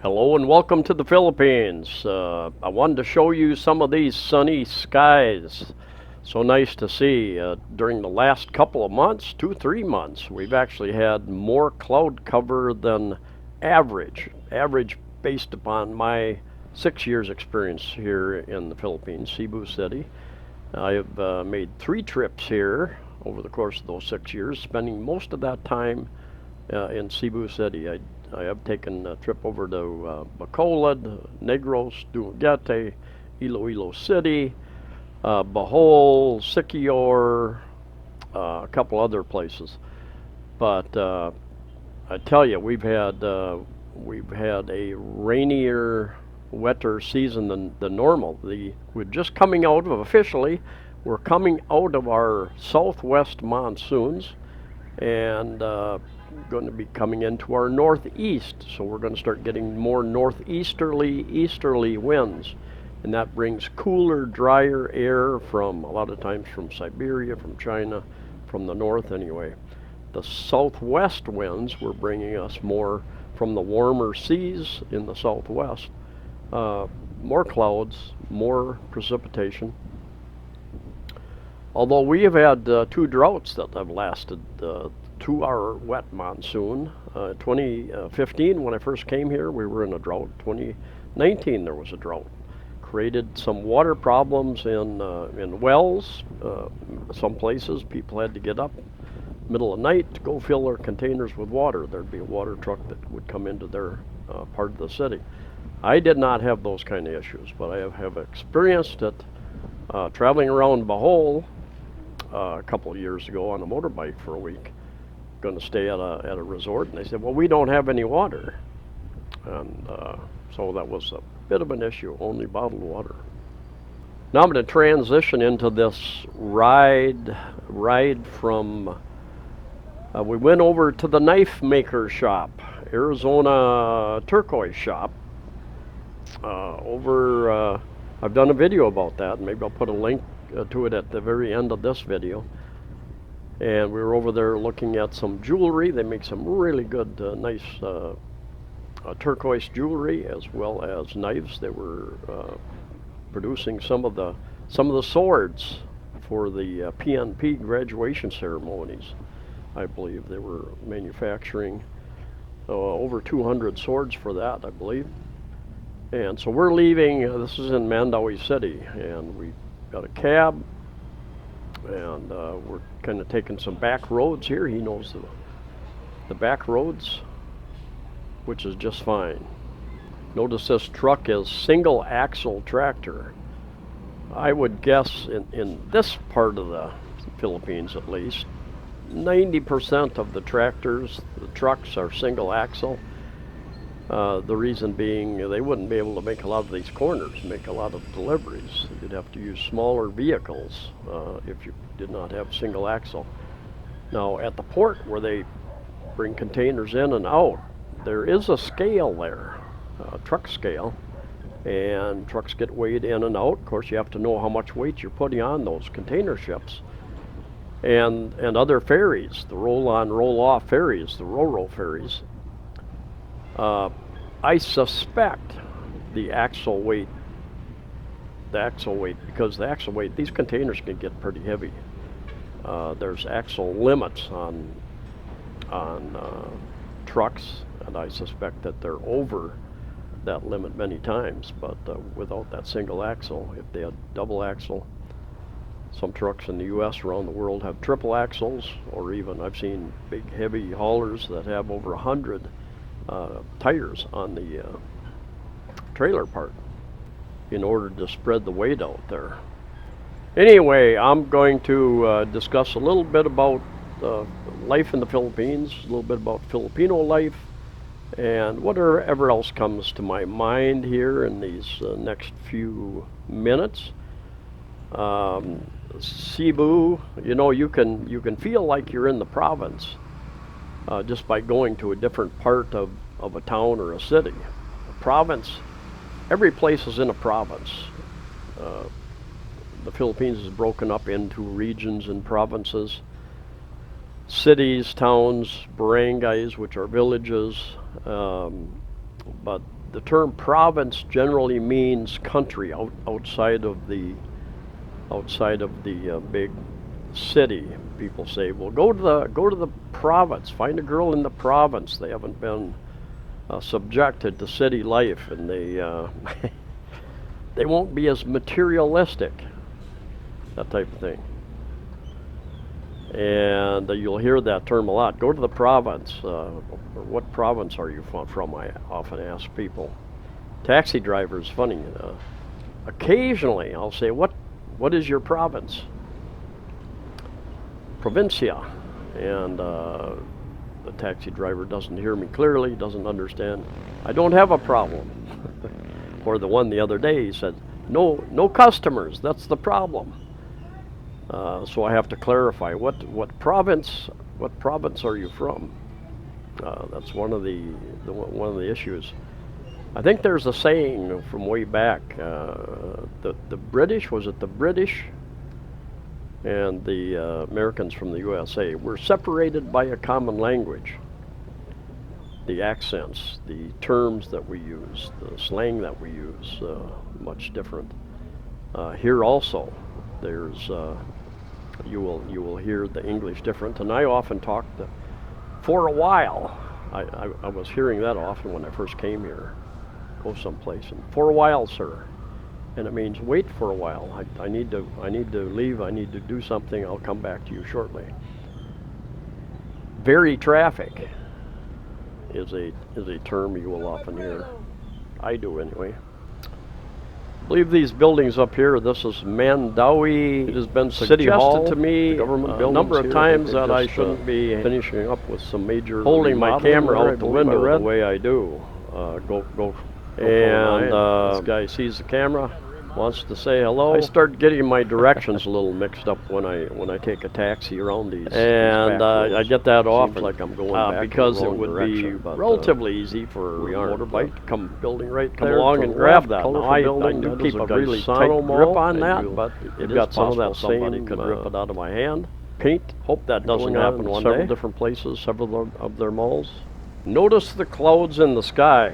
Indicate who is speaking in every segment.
Speaker 1: Hello and welcome to the Philippines. I wanted to show you some of these sunny skies. So nice to see. During the last couple of months, 3 months, we've actually had more cloud cover than average. Average based upon my 6 years experience here in the Philippines, Cebu City. I have made 3 trips here over the course of those 6 years, spending most of that time in Cebu City. I have taken a trip over to Bacolod, Negros, Dumaguete, Iloilo City, Bohol, Siquijor, a couple other places. But I tell you, we've had a rainier, wetter season than normal. We're just coming out of officially. We're coming out of our southwest monsoons, and going to be coming into our northeast, so we're going to start getting more easterly winds, and that brings cooler, drier air from a lot of times from Siberia, from China, from the north anyway. The southwest winds were bringing us more from the warmer seas in the southwest, more clouds, more precipitation. Although we have had 2 droughts that have lasted to our wet monsoon. 2015, when I first came here, we were in a drought. 2019, there was a drought. Created some water problems in wells. Some places, people had to get up middle of night to go fill their containers with water. There'd be a water truck that would come into their part of the city. I did not have those kind of issues, but I have experienced it traveling around Bohol a couple of years ago on a motorbike for a week. Going to stay at a resort, and they said, well, we don't have any water, and so that was a bit of an issue, only bottled water. Now I'm going to transition into this ride from we went over to the knife maker shop, Arizona turquoise shop, I've done a video about that, and maybe I'll put a link to it at the very end of this video. And we were over there looking at some jewelry. They make some really good, nice turquoise jewelry, as well as knives. They were producing some of the swords for the PNP graduation ceremonies. I believe they were manufacturing over 200 swords for that, I believe. And so we're leaving. This is in Mandaue City, and we got a cab. And we're kind of taking some back roads here. He knows the back roads, which is just fine. Notice this truck is single axle tractor. I would guess in this part of the Philippines at least, 90% of the trucks are single axle. The reason being they wouldn't be able to make a lot of these corners, make a lot of deliveries. You'd have to use smaller vehicles if you did not have single axle. Now at the port where they bring containers in and out, there is a scale there, a truck scale, and trucks get weighed in and out. Of course, you have to know how much weight you're putting on those container ships. And other ferries, the roll-on, roll-off ferries, the ro-ro ferries. I suspect the axle weight, because the axle weight, these containers can get pretty heavy. There's axle limits on trucks, and I suspect that they're over that limit many times. But without that single axle, if they had double axle, some trucks in the U.S. around the world have triple axles, or even I've seen big heavy haulers that have over 100 tires on the trailer part in order to spread the weight out there. Anyway, I'm going to discuss a little bit about life in the Philippines, a little bit about Filipino life, and whatever else comes to my mind here in these next few minutes. Cebu, you can feel like you're in the province just by going to a different part of a town or a city. A province, every place is in a province. The Philippines is broken up into regions and provinces. Cities, towns, barangays, which are villages, but the term province generally means country outside of the big city. People say, well, go to the province, find a girl in the province. They haven't been subjected to city life, and they they won't be as materialistic, that type of thing. And you'll hear that term a lot. Go to the province. What province are you from? I often ask people. Taxi drivers, funny. Occasionally, I'll say, what is your province? Provincia. And the taxi driver doesn't hear me clearly, doesn't understand. I don't have a problem. Or the one the other day, he said, no customers, that's the problem. So I have to clarify, what province are you from? That's one of the issues. I think there's a saying from way back, the British, was it the British and the Americans from the USA, were separated by a common language. The accents, the terms that we use, the slang that we use, much different. Here also, there's you will hear the English different, and I often talk for a while. I was hearing that often when I first came here. Go someplace and for a while, sir, and it means wait for a while. I need to leave. I need to do something. I'll come back to you shortly. Very traffic is a term you will often hear. I do anyway. I believe these buildings up here, this is Mandawi. It has been suggested to me a number of times that I shouldn't be finishing up with some major holding my camera out the window the way I do. And this guy sees the camera, wants to say hello. I start getting my directions a little mixed up when I take a taxi around these. And I get that often, like I'm going back because it would be relatively easy for a motorbike to come along and grab that. Now, I do keep a really tight grip on that, but it is possible somebody could rip it out of my hand. Paint. Hope that doesn't happen one day. Several different places, several of their malls. Notice the clouds in the sky.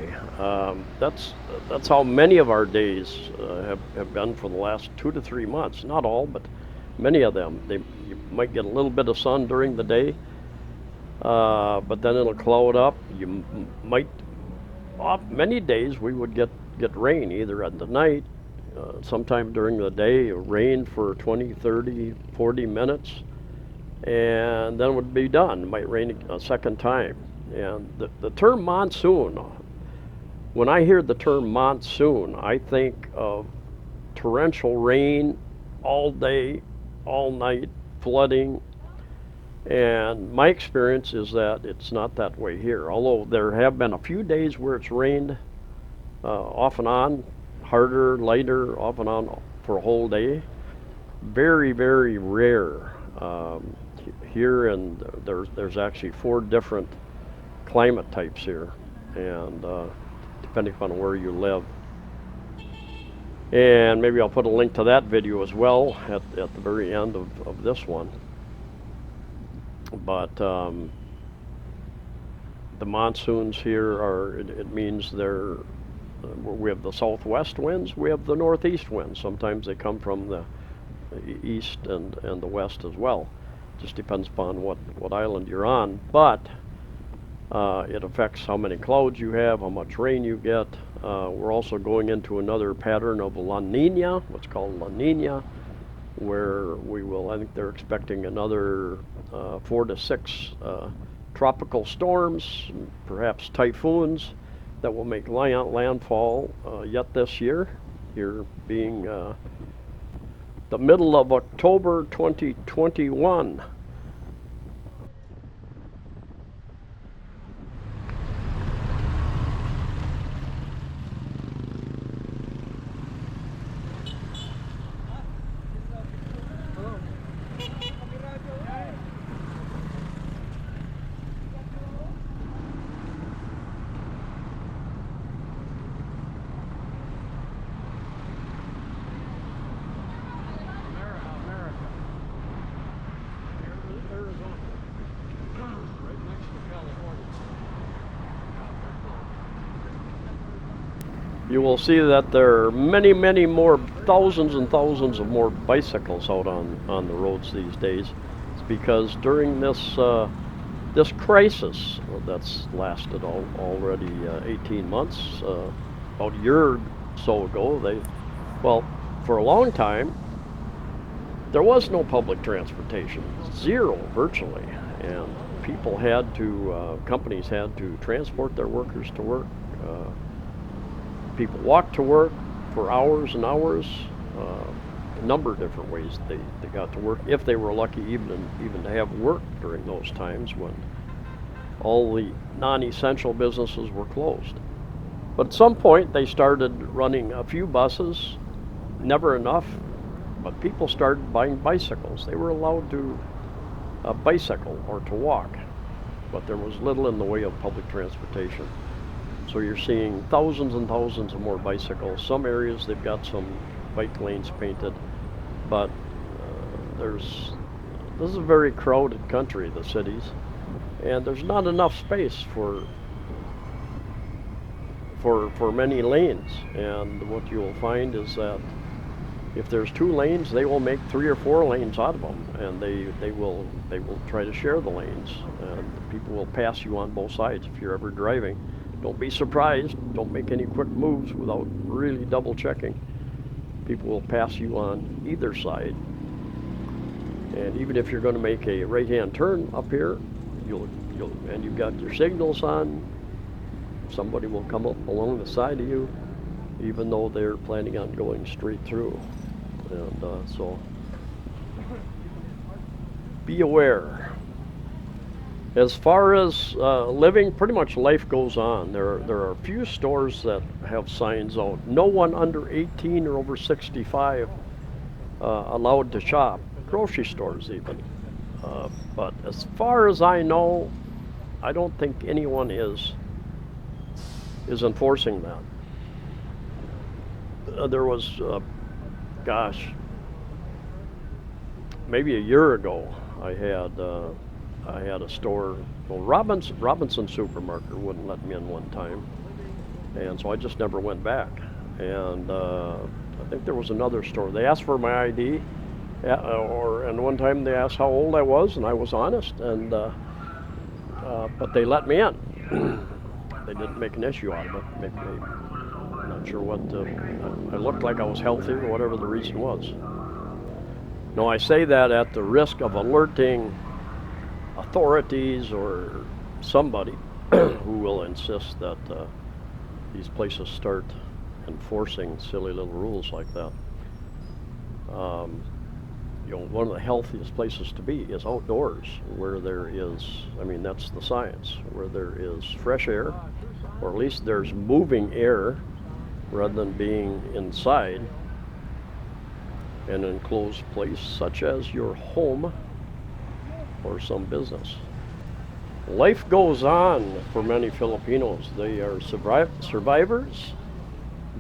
Speaker 1: That's how many of our days have been for the last 2 to 3 months. Not all, but many of them. You might get a little bit of sun during the day, but then it'll cloud up. You might, many days we would get rain either at the night, sometime during the day, rain for 20, 30, 40 minutes, and then it would be done. It might rain a second time. And the term monsoon, when I hear the term monsoon, I think of torrential rain all day, all night, flooding. And my experience is that it's not that way here. Although there have been a few days where it's rained off and on, harder, lighter, off and on for a whole day. Very, very rare here, and there's actually 4 different climate types here, and depending upon where you live. And maybe I'll put a link to that video as well at the very end of this one. But the monsoons here it means we have the southwest winds, we have the northeast winds. Sometimes they come from the east and the west as well. Just depends upon what island you're on. But it affects how many clouds you have, how much rain you get. We're also going into another pattern of La Nina, what's called La Nina, where I think they're expecting another 4 to 6 tropical storms, perhaps typhoons, that will make landfall yet this year, here being the middle of October 2021. you will see that there are many, many more, thousands and thousands of more bicycles out on the roads these days. It's because during this crisis that's lasted already 18 months, about a year or so ago, well, for a long time, there was no public transportation, zero virtually, and companies had to transport their workers to work. People walked to work for hours and hours. A number of different ways they got to work, if they were lucky even to have work during those times when all the non-essential businesses were closed. But at some point they started running a few buses, never enough, but people started buying bicycles. They were allowed to bicycle or to walk, but there was little in the way of public transportation. So you're seeing thousands and thousands of more bicycles. Some areas they've got some bike lanes painted, but this is a very crowded country, the cities, and there's not enough space for many lanes. And what you'll find is that if there's 2 lanes, they will make 3 or 4 lanes out of them, and they will try to share the lanes, and people will pass you on both sides if you're ever driving. Don't be surprised. Don't make any quick moves without really double checking. People will pass you on either side. And even if you're going to make a right-hand turn up here, and you've got your signals on, somebody will come up along the side of you, even though they're planning on going straight through. And so be aware. As far as living, pretty much life goes on. There are a few stores that have signs out. No one under 18 or over 65 allowed to shop. Grocery stores even. But as far as I know, I don't think anyone is enforcing that. There was, maybe a year ago, I had a store. Well, Robinson Supermarket wouldn't let me in one time, and so I just never went back. And I think there was another store. They asked for my ID, and one time they asked how old I was, and I was honest, and but they let me in. They didn't make an issue out of it. Maybe I'm not sure what. I looked like I was healthy, or whatever the reason was. Now I say that at the risk of alerting authorities or somebody who will insist that these places start enforcing silly little rules like that. One of the healthiest places to be is outdoors, where there is, that's the science, where there is fresh air, or at least there's moving air, rather than being inside an enclosed place such as your home or some business. Life goes on for many Filipinos. They are survivors.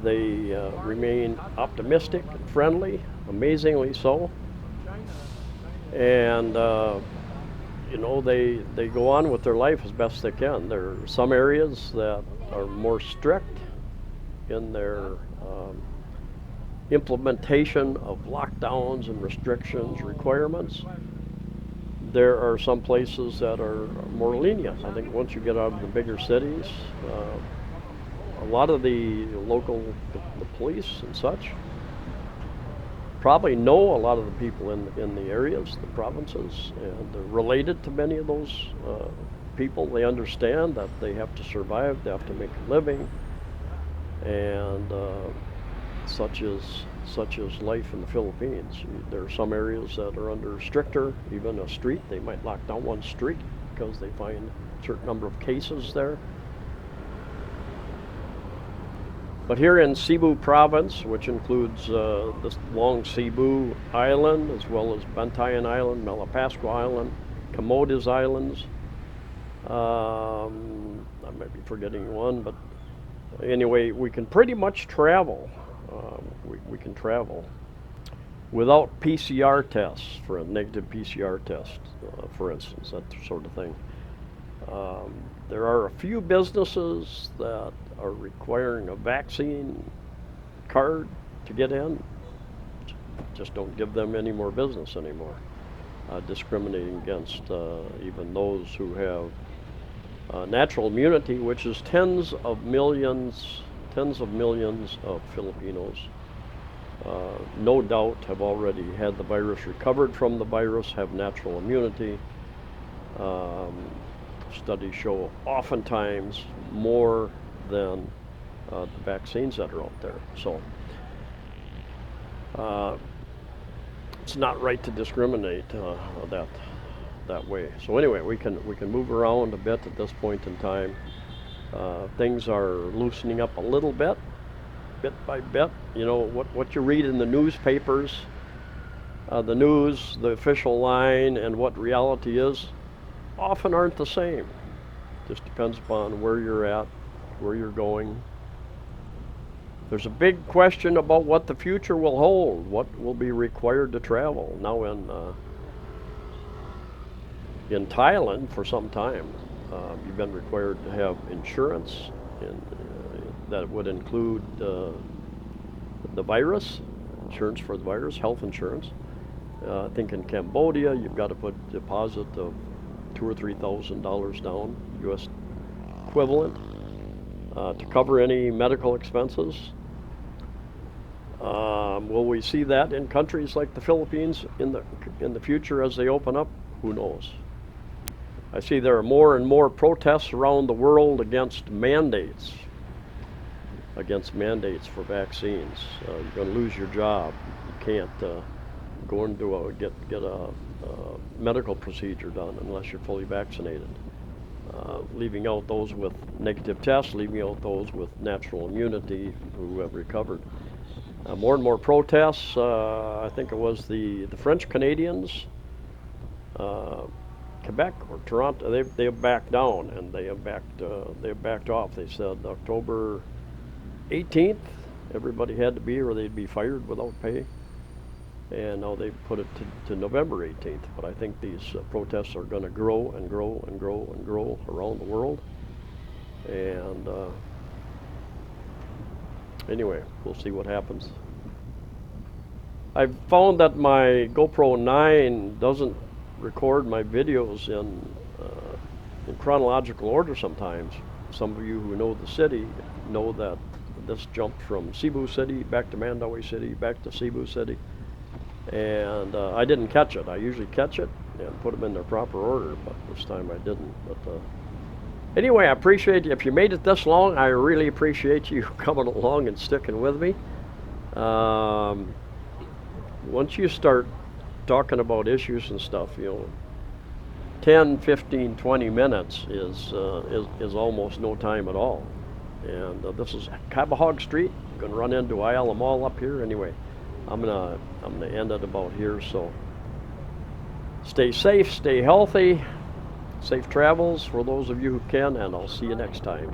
Speaker 1: They remain optimistic and friendly, amazingly so. And they go on with their life as best they can. There are some areas that are more strict in their implementation of lockdowns and restrictions, requirements. There are some places that are more lenient. I think once you get out of the bigger cities, a lot of the police and such probably know a lot of the people in the areas, the provinces, and they're related to many of those people. They understand that they have to survive, they have to make a living, and such is life in the Philippines. There are some areas that are under stricter, even a street. They might lock down one street because they find a certain number of cases there. But here in Cebu province, which includes this long Cebu Island, as well as Bantayan Island, Malapascua Island, Camotes Islands, I might be forgetting one, but anyway, we can pretty much travel. We can travel without PCR tests, for a negative PCR test, for instance, that sort of thing. There are a few businesses that are requiring a vaccine card to get in. Just don't give them any more business anymore. Discriminating against even those who have natural immunity, which is tens of millions of Filipinos. No doubt have already had the virus, recovered from the virus, have natural immunity. Studies show oftentimes more than the vaccines that are out there. So it's not right to discriminate that way. So anyway, we can move around a bit at this point in time. Things are loosening up a little bit by bit. You know what you read in the newspapers, the news, the official line, and what reality is often aren't the same. Just depends upon where you're at, where you're going. There's a big question about what the future will hold, what will be required to travel. Now in Thailand for some time, you've been required to have insurance, and that would include the virus, insurance for the virus, health insurance. I think in Cambodia, you've got to put a deposit of $2,000 or $3,000 down, U.S. equivalent, to cover any medical expenses. Will we see that in countries like the Philippines in the future as they open up? Who knows? I see there are more and more protests around the world against mandates for vaccines. You're going to lose your job. You can't go into get a medical procedure done unless you're fully vaccinated. Leaving out those with negative tests, leaving out those with natural immunity who have recovered. More and more protests. I think it was the French Canadians, Quebec or Toronto. They have backed down, and they have backed off. They said October 18th, everybody had to be, or they'd be fired without pay. And now they've put it to November 18th. But I think these protests are going to grow and grow and grow and grow around the world. And anyway, we'll see what happens. I've found that my GoPro 9 doesn't record my videos in chronological order sometimes. Some of you who know the city know that this jumped from Cebu City back to Mandaue City, back to Cebu City. And I didn't catch it. I usually catch it and put them in their proper order, but this time I didn't. But anyway, I appreciate you. If you made it this long, I really appreciate you coming along and sticking with me. Once you start talking about issues and stuff, 10, 15, 20 minutes is almost no time at all. And this is Cabahog Street. I'm going to run into Ayala Mall up here. Anyway, I'm gonna end it about here. So stay safe, stay healthy, safe travels for those of you who can, and I'll see you next time.